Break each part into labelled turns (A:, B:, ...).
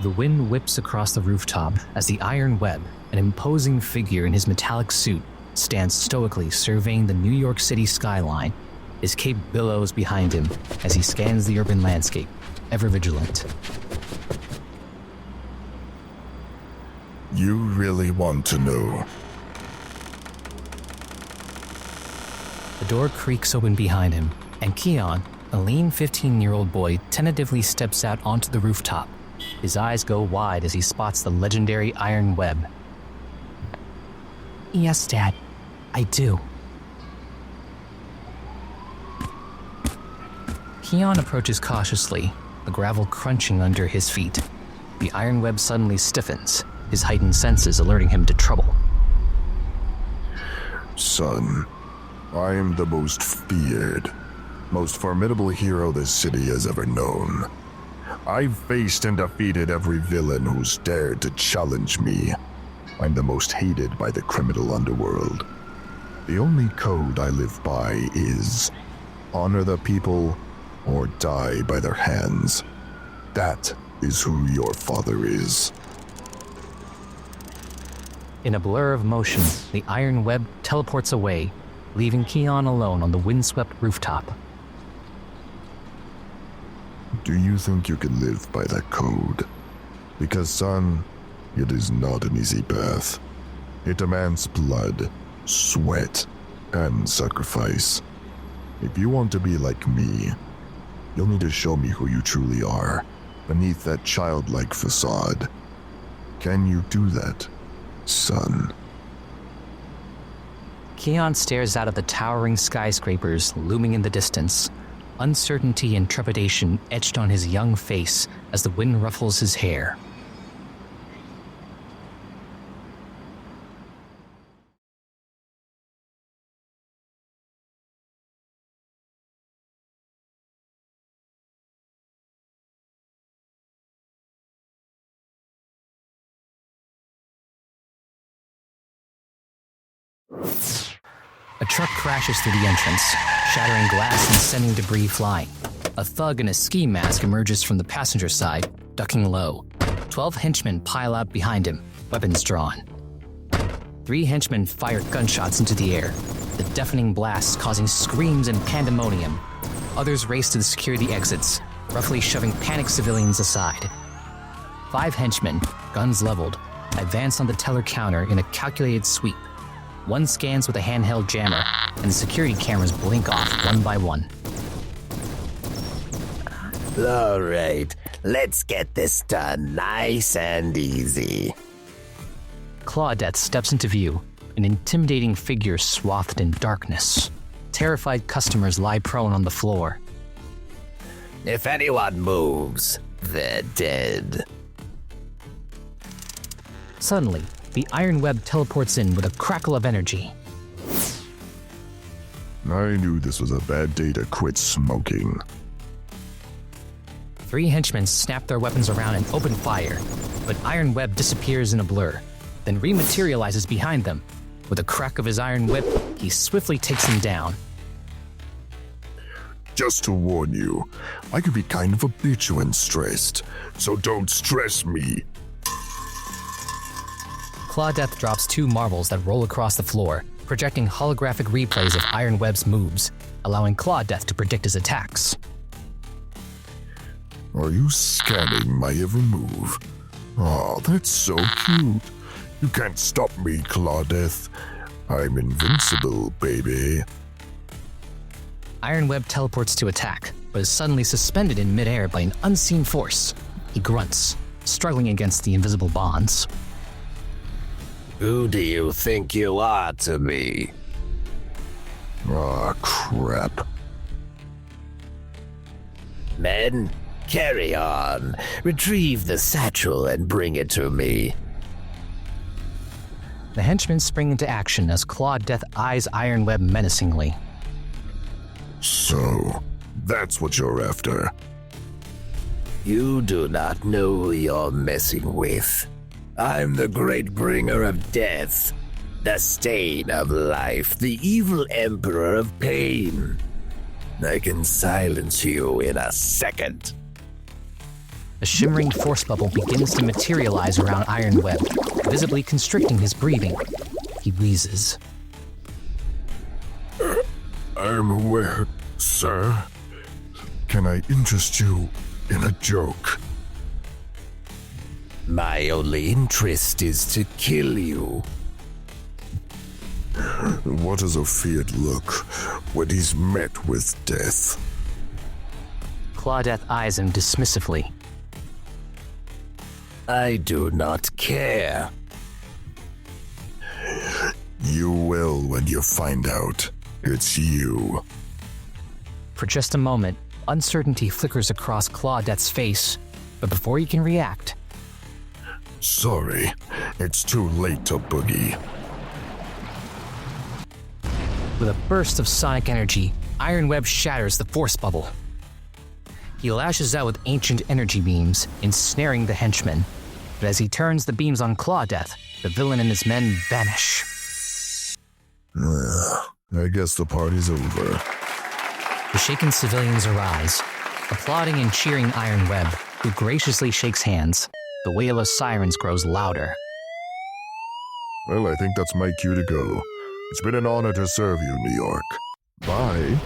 A: The wind whips across the rooftop as the Iron Web, an imposing figure in his metallic suit, stands stoically surveying the New York City skyline. His cape billows behind him as he scans the urban landscape, ever vigilant.
B: You really want to know?
A: The door creaks open behind him, and Keon, a lean 15-year-old boy, tentatively steps out onto the rooftop. His eyes go wide as he spots the legendary Iron Web. Yes, Dad, I do. Keon approaches cautiously, the gravel crunching under his feet. The Iron Web suddenly stiffens, his heightened senses alerting him to trouble.
B: Son, I am the most feared, most formidable hero this city has ever known. I've faced and defeated every villain who's dared to challenge me. I'm the most hated by the criminal underworld. The only code I live by is honor the people or die by their hands. That is who your father is.
A: In a blur of motion, the Iron Web teleports away, leaving Keon alone on the windswept rooftop.
B: Do you think you can live by that code? Because, son, it is not an easy path. It demands blood, sweat, and sacrifice. If you want to be like me, you'll need to show me who you truly are, beneath that childlike facade. Can you do that, son?
A: Keon stares out at the towering skyscrapers looming in the distance, uncertainty and trepidation etched on his young face as the wind ruffles his hair. A truck crashes through the entrance, shattering glass and sending debris flying. A thug in a ski mask emerges from the passenger side, ducking low. 12 henchmen pile out behind him, weapons drawn. 3 henchmen fire gunshots into the air, the deafening blasts causing screams and pandemonium. Others race to the security exits, roughly shoving panicked civilians aside. 5 henchmen, guns leveled, advance on the teller counter in a calculated sweep. One scans with a handheld jammer, and the security cameras blink off one by one.
C: All right, let's get this done nice and easy.
A: Claudette steps into view, an intimidating figure swathed in darkness. Terrified customers lie prone on the floor.
C: If anyone moves, they're dead.
A: Suddenly, the Iron Web teleports in with a crackle of energy.
B: I knew this was a bad day to quit smoking.
A: 3 henchmen snap their weapons around and open fire, but Iron Web disappears in a blur, then rematerializes behind them. With a crack of his iron whip, he swiftly takes them down.
B: Just to warn you, I could be kind of a bitch when stressed, so don't stress me.
A: Claudette drops 2 marbles that roll across the floor, projecting holographic replays of Iron Web's moves, allowing Claudette to predict his attacks.
B: Are you scanning my every move? Oh, that's so cute. You can't stop me, Claudette. I'm invincible, baby.
A: Iron Web teleports to attack, but is suddenly suspended in midair by an unseen force. He grunts, struggling against the invisible bonds.
C: Who do you think you are to me?
B: Ah, crap.
C: Men, carry on. Retrieve the satchel and bring it to me.
A: The henchmen spring into action as Claudette eyes Iron Web menacingly.
B: So, that's what you're after.
C: You do not know who you're messing with. I'm the great bringer of death, the stain of life, the evil emperor of pain. I can silence you in a second.
A: A shimmering force bubble begins to materialize around Iron Web, visibly constricting his breathing. He wheezes.
B: I'm aware, sir. Can I interest you in a joke?
C: My only interest is to kill you.
B: What does a feared look when he's met with death?
A: Claudette eyes him dismissively.
C: I do not care.
B: You will when you find out it's you.
A: For just a moment, uncertainty flickers across Claudette's face, but before he can react,
B: Sorry, it's too late to boogie.
A: with a burst of sonic energy, Iron Web shatters the force bubble. He lashes out with ancient energy beams, ensnaring the henchman. But as he turns the beams on Claudette, the villain and his men vanish.
B: I guess the party's over.
A: The shaken civilians arise, applauding and cheering Iron Web, who graciously shakes hands. The wail of sirens grows louder.
B: Well, I think that's my cue to go. It's been an honor to serve you, New York. Bye.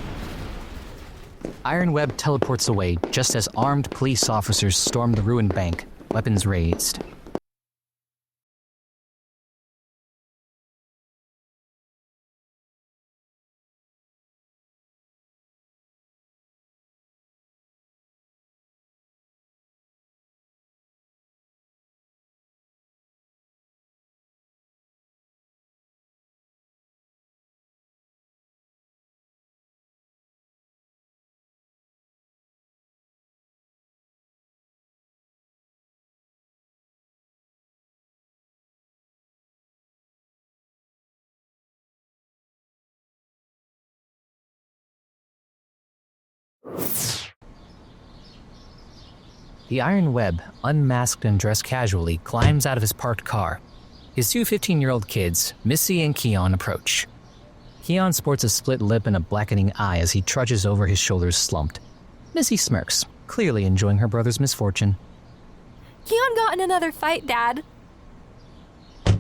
A: Iron Web teleports away just as armed police officers storm the ruined bank, weapons raised. The Iron Web, unmasked and dressed casually, climbs out of his parked car. His two 15-year-old kids, Missy and Keon, approach. Keon sports a split lip and a blackening eye as he trudges over, his shoulders slumped. Missy smirks, clearly enjoying her brother's misfortune.
D: Keon got in another fight, Dad.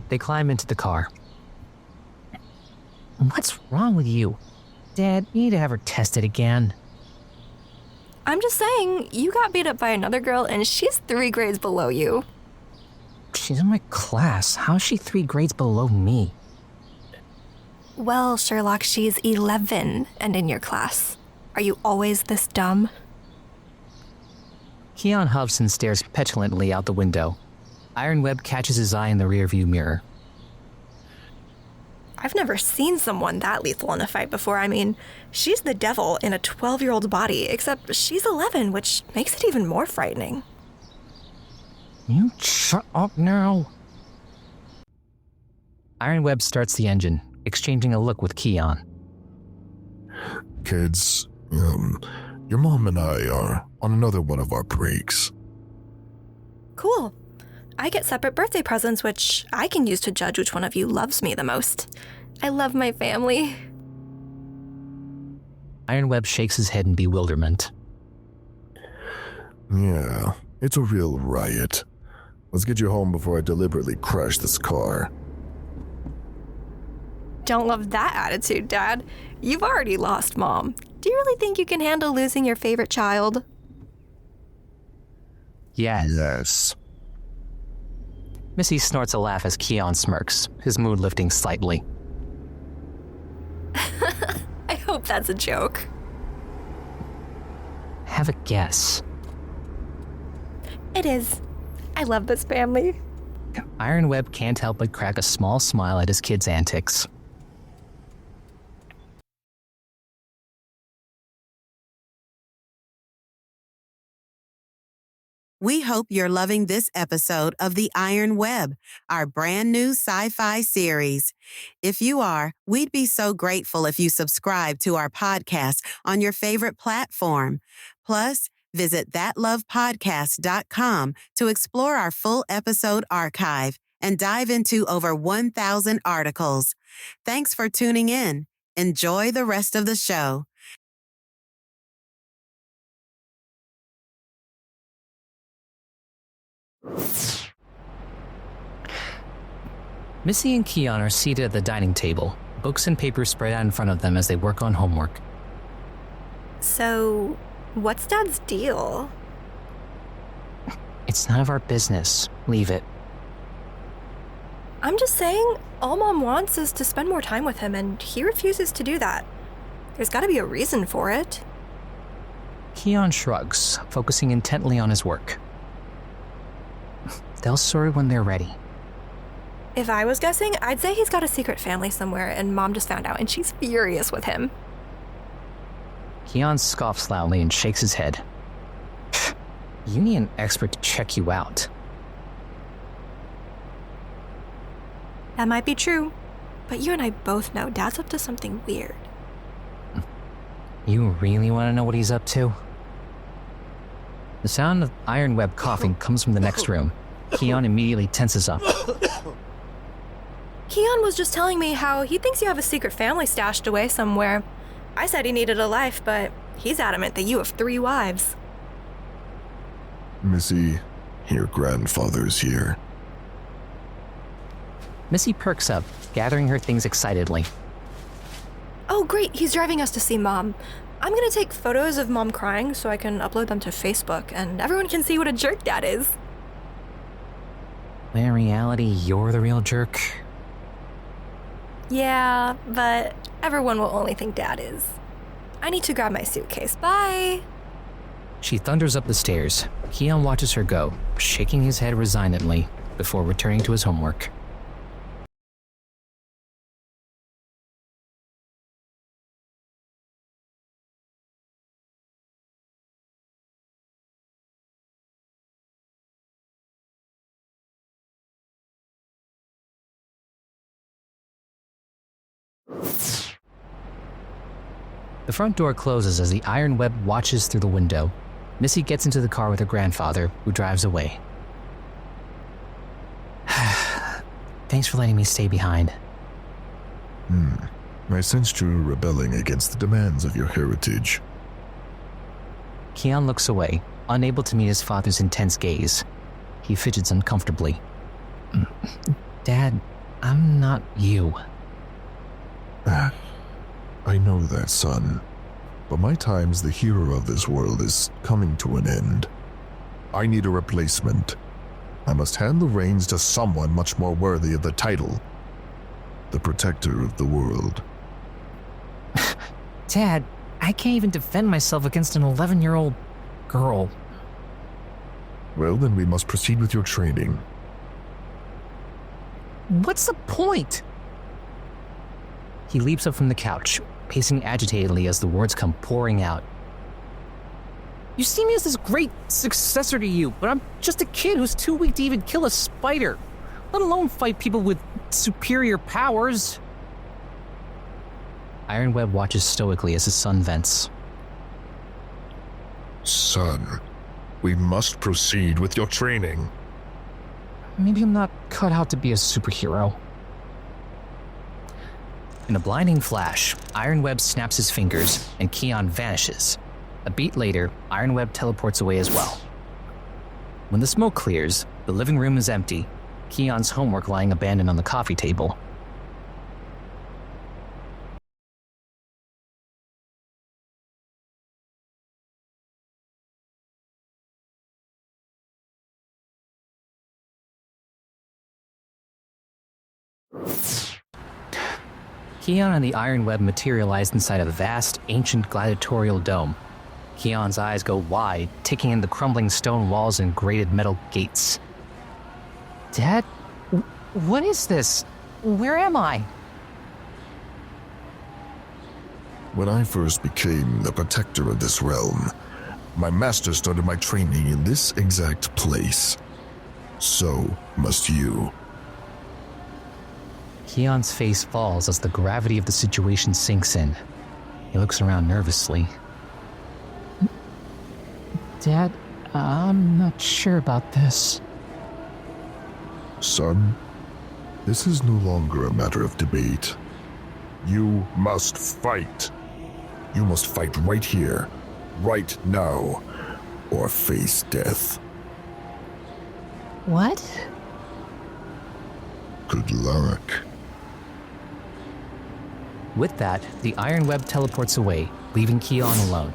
A: They climb into the car. What's wrong with you? Dad, you need to have her tested again.
D: I'm just saying, you got beat up by another girl and she's 3 grades below you.
A: She's in my class. How's she 3 grades below me?
D: Well, Sherlock, she's 11 and in your class. Are you always this dumb?
A: Keon huffs and stares petulantly out the window. Iron Web catches his eye in the rearview mirror.
D: I've never seen someone that lethal in a fight before. I mean, she's the devil in a 12-year-old's body, except she's 11, which makes it even more frightening.
A: You shut up now. Iron Web starts the engine, exchanging a look with Keon.
B: Kids, your mom and I are on another one of our breaks.
D: Cool. I get separate birthday presents, which I can use to judge which one of you loves me the most. I love my family.
A: Iron Web shakes his head in bewilderment.
B: Yeah, it's a real riot. Let's get you home before I deliberately crash this car.
D: Don't love that attitude, Dad. You've already lost Mom. Do you really think you can handle losing your favorite child?
A: Yes. Missy snorts a laugh as Keon smirks, his mood lifting slightly.
D: I hope that's a joke.
A: Have a guess.
D: It is. I love this family.
A: Iron Web can't help but crack a small smile at his kids' antics.
E: We hope you're loving this episode of The Iron Web, our brand new sci-fi series. If you are, we'd be so grateful if you subscribe to our podcast on your favorite platform. Plus, visit thatlovepodcast.com to explore our full episode archive and dive into over 1,000 articles. Thanks for tuning in. Enjoy the rest of the show.
A: Missy and Keon are seated at the dining table, books and papers spread out in front of them as they work on homework.
D: So, what's Dad's deal?
A: It's none of our business. Leave it.
D: I'm just saying, all Mom wants is to spend more time with him, and he refuses to do that. There's gotta be a reason for it.
A: Keon shrugs, focusing intently on his work. They'll sort when they're ready.
D: If I was guessing, I'd say he's got a secret family somewhere, and Mom just found out, and she's furious with him.
A: Keon scoffs loudly and shakes his head. You need an expert to check you out.
D: That might be true, but you and I both know Dad's up to something weird.
A: You really want to know what he's up to? The sound of Iron Web coughing comes from the next room. Keon immediately tenses up.
D: Keon was just telling me how he thinks you have a secret family stashed away somewhere. I said he needed a life, but he's adamant that you have 3 wives.
B: Missy, your grandfather's here.
A: Missy perks up, gathering her things excitedly.
D: Oh, great, he's driving us to see Mom. I'm gonna take photos of Mom crying so I can upload them to Facebook, and everyone can see what a jerk Dad is.
A: When in reality, you're the real jerk.
D: Yeah, but everyone will only think Dad is. I need to grab my suitcase. Bye!
A: She thunders up the stairs. Keon watches her go, shaking his head resignedly before returning to his homework. The front door closes as the Iron Web watches through the window. Missy gets into the car with her grandfather, who drives away. Thanks for letting me stay behind.
B: I sensed you rebelling against the demands of your heritage.
A: Keon looks away, unable to meet his father's intense gaze. He fidgets uncomfortably. Dad, I'm not you.
B: I know that, son. But my time as the hero of this world is coming to an end. I need a replacement. I must hand the reins to someone much more worthy of the title. The protector of the world.
A: Dad, I can't even defend myself against an 11-year-old girl.
B: Well, then we must proceed with your training.
A: What's the point? He leaps up from the couch, pacing agitatedly as the words come pouring out. You see me as this great successor to you, but I'm just a kid who's too weak to even kill a spider, let alone fight people with superior powers. Iron Web watches stoically as his son vents.
B: Son, we must proceed with your training.
A: Maybe I'm not cut out to be a superhero. In a blinding flash, Iron Web snaps his fingers, and Keon vanishes. A beat later, Iron Web teleports away as well. When the smoke clears, the living room is empty, Keon's homework lying abandoned on the coffee table. Keon and the Iron Web materialized inside a vast, ancient gladiatorial dome. Keon's eyes go wide, taking in the crumbling stone walls and grated metal gates. Dad? What is this? Where am I?
B: When I first became the protector of this realm, my master started my training in this exact place. So must you.
A: Keon's face falls as the gravity of the situation sinks in. He looks around nervously. Dad, I'm not sure about this.
B: Son, this is no longer a matter of debate. You must fight. You must fight right here, right now, or face death.
A: What?
B: Good luck.
A: With that, the iron web teleports away, leaving Keon alone.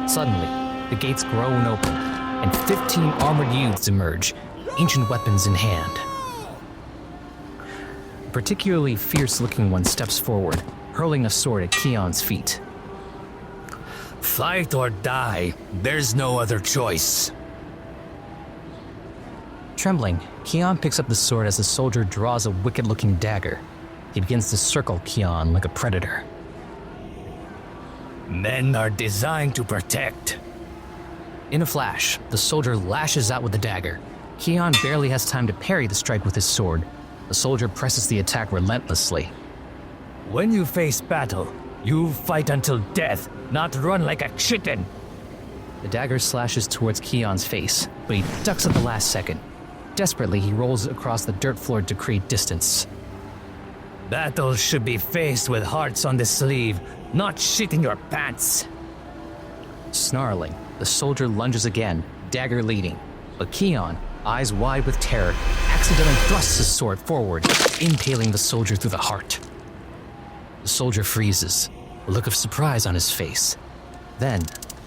A: Suddenly, the gates groan open, and 15 armored youths emerge, ancient weapons in hand. A particularly fierce-looking one steps forward, hurling a sword at Keon's feet.
C: Fight or die. There's no other choice.
A: Trembling, Keon picks up the sword as the soldier draws a wicked-looking dagger. He begins to circle Keon like a predator.
C: Men are designed to protect.
A: In a flash, the soldier lashes out with the dagger. Keon barely has time to parry the strike with his sword. The soldier presses the attack relentlessly.
C: When you face battle, you fight until death, not run like a chicken.
A: The dagger slashes towards Keon's face, but he ducks at the last second. Desperately, he rolls across the dirt floor to create distance.
C: Battles should be faced with hearts on the sleeve, not shit in your pants.
A: Snarling, the soldier lunges again, dagger leading. But Keon, eyes wide with terror, accidentally thrusts his sword forward, impaling the soldier through the heart. The soldier freezes, a look of surprise on his face. Then,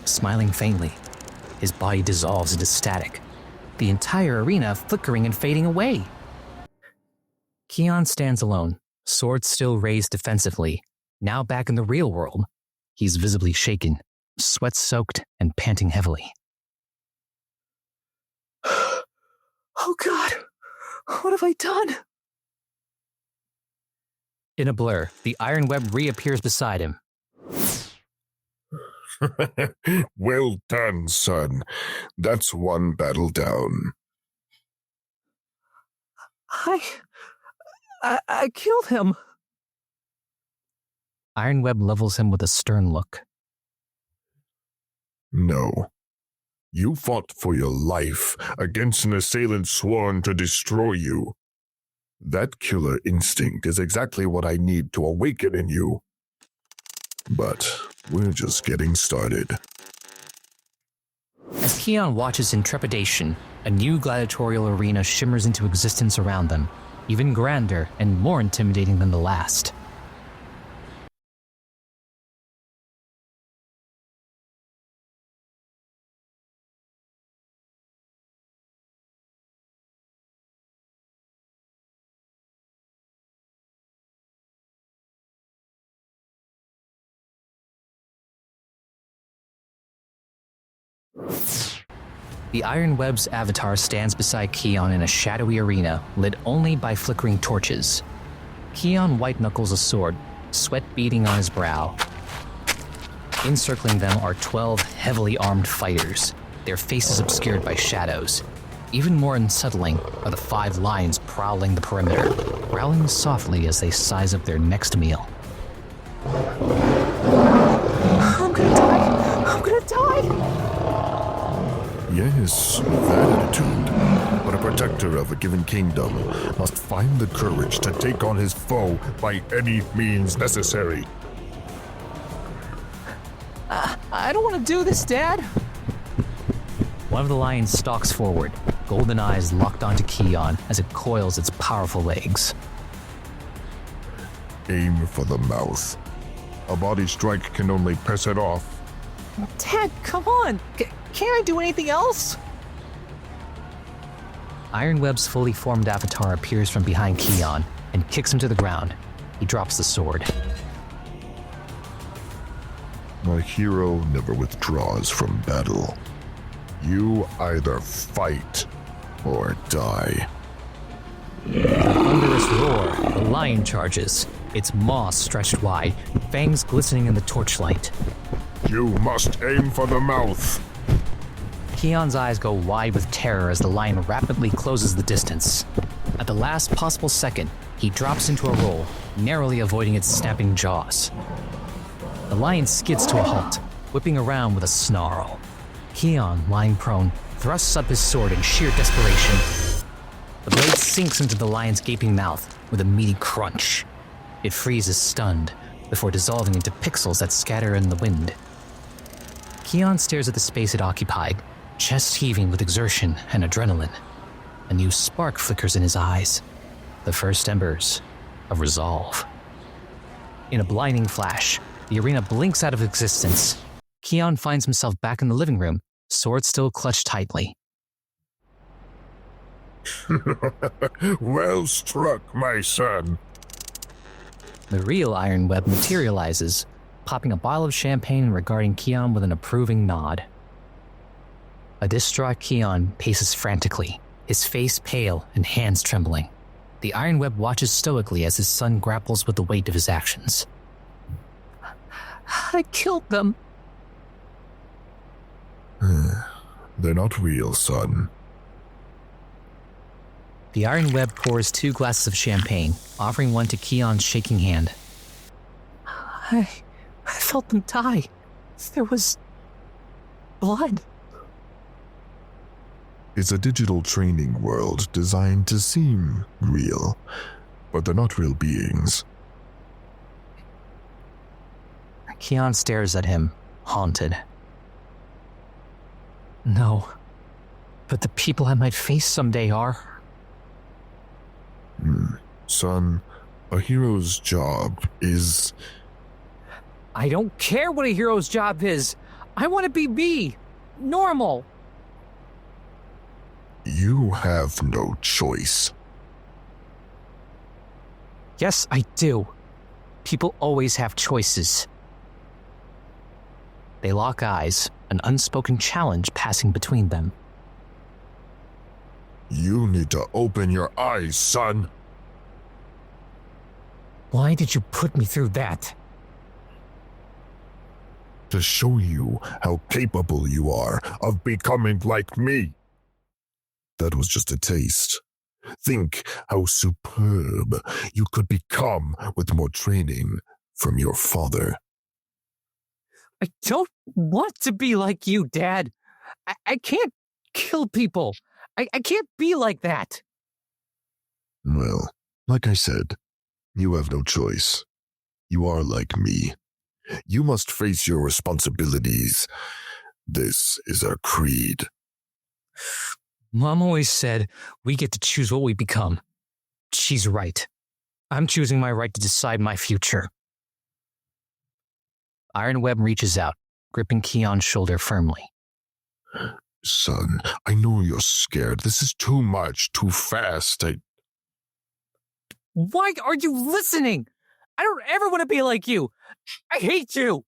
A: smiling faintly, his body dissolves into static, the entire arena flickering and fading away. Keon stands alone, sword still raised defensively. Now back in the real world, he's visibly shaken, sweat-soaked and panting heavily.
F: Oh God, what have I done?
A: In a blur, the iron web reappears beside him.
B: Well done, son. That's one battle down.
F: I killed him.
A: Iron Web levels him with a stern look.
B: No. You fought for your life against an assailant sworn to destroy you. That killer instinct is exactly what I need to awaken in you. But we're just getting started.
A: As Keon watches in trepidation, a new gladiatorial arena shimmers into existence around them, even grander and more intimidating than the last. The Iron Web's avatar stands beside Keon in a shadowy arena lit only by flickering torches. Keon white-knuckles a sword, sweat beading on his brow. Encircling them are 12 heavily armed fighters, their faces obscured by shadows. Even more unsettling are the 5 lions prowling the perimeter, growling softly as they size up their next meal.
F: I'm gonna die! I'm gonna die!
B: Yes, with that attitude. But a protector of a given kingdom must find the courage to take on his foe by any means necessary.
F: I don't want to do this, Dad.
A: One of the lions stalks forward, golden eyes locked onto Keon as it coils its powerful legs.
B: Aim for the mouth. A body strike can only piss it off.
F: Dad, come on! Can't I do anything else?
A: Iron Web's fully formed avatar appears from behind Keon and kicks him to the ground. He drops the sword.
B: A hero never withdraws from battle. You either fight or die.
A: With a thunderous roar, the lion charges, its maw stretched wide, fangs glistening in the torchlight.
B: You must aim for the mouth.
A: Keon's eyes go wide with terror as the lion rapidly closes the distance. At the last possible second, he drops into a roll, narrowly avoiding its snapping jaws. The lion skids to a halt, whipping around with a snarl. Keon, lying prone, thrusts up his sword in sheer desperation. The blade sinks into the lion's gaping mouth with a meaty crunch. It freezes stunned, before dissolving into pixels that scatter in the wind. Keon stares at the space it occupied, chest heaving with exertion and adrenaline. A new spark flickers in his eyes. The first embers of resolve. In a blinding flash, the arena blinks out of existence. Keon finds himself back in the living room, sword still clutched tightly.
B: Well struck, my son.
A: The real Iron Web materializes, popping a bottle of champagne and regarding Keon with an approving nod. A distraught Keon paces frantically, his face pale and hands trembling. The Iron Web watches stoically as his son grapples with the weight of his actions.
F: I killed them.
B: They're not real, son.
A: The Iron Web pours 2 glasses of champagne, offering one to Keon's shaking hand.
F: I felt them die. There was blood.
B: It's a digital training world designed to seem real, but they're not real beings.
A: Keon stares at him, haunted. No, but the people I might face someday are.
B: Son, a hero's job is...
F: I don't care what a hero's job is. I want to be me. Normal.
B: You have no choice.
A: Yes, I do. People always have choices. They lock eyes, an unspoken challenge passing between them.
B: You need to open your eyes, son.
F: Why did you put me through that?
B: To show you how capable you are of becoming like me. That was just a taste. Think how superb you could become with more training from your father.
F: I don't want to be like you, Dad. I can't kill people. I can't be like that.
B: Well, like I said, you have no choice. You are like me. You must face your responsibilities. This is our creed.
A: Mom always said we get to choose what we become. She's right. I'm choosing my right to decide my future. Iron Web reaches out, gripping Keon's shoulder firmly.
B: Son, I know you're scared. This is too much, too fast.
F: Why are you listening? I don't ever want to be like you. I hate you.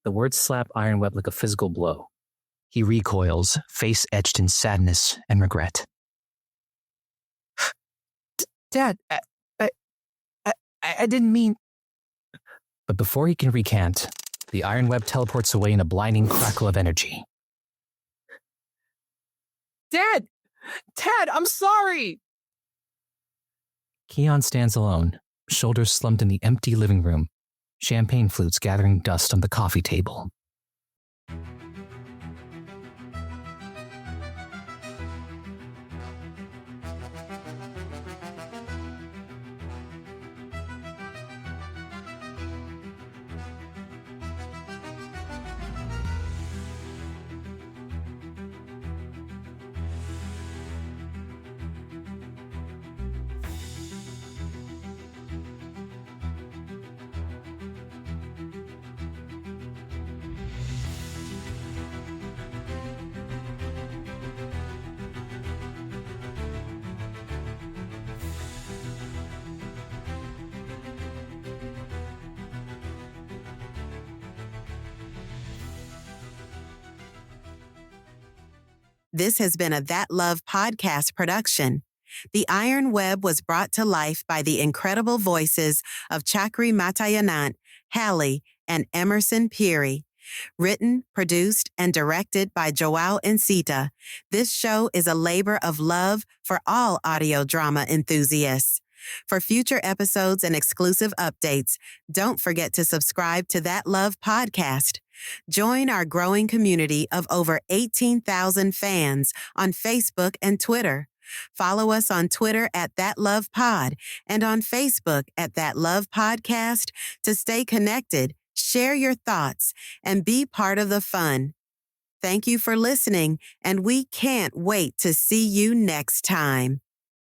A: The words slap Iron Web like a physical blow. He recoils, face etched in sadness and regret.
F: Dad, I didn't mean...
A: But before he can recant, the Iron Web teleports away in a blinding crackle of energy.
F: Dad, I'm sorry.
A: Keon stands alone, shoulders slumped in the empty living room, champagne flutes gathering dust on the coffee table.
E: This has been a That Love podcast production. The Iron Web was brought to life by the incredible voices of Chakri Matayanant, Hallie, and Emerson Peary. Written, produced, and directed by Joao Encita, this show is a labor of love for all audio drama enthusiasts. For future episodes and exclusive updates, don't forget to subscribe to That Love podcast. Join our growing community of over 18,000 fans on Facebook and Twitter. Follow us on Twitter at That Love Pod and on Facebook at That Love Podcast to stay connected, share your thoughts, and be part of the fun. Thank you for listening, and we can't wait to see you next time.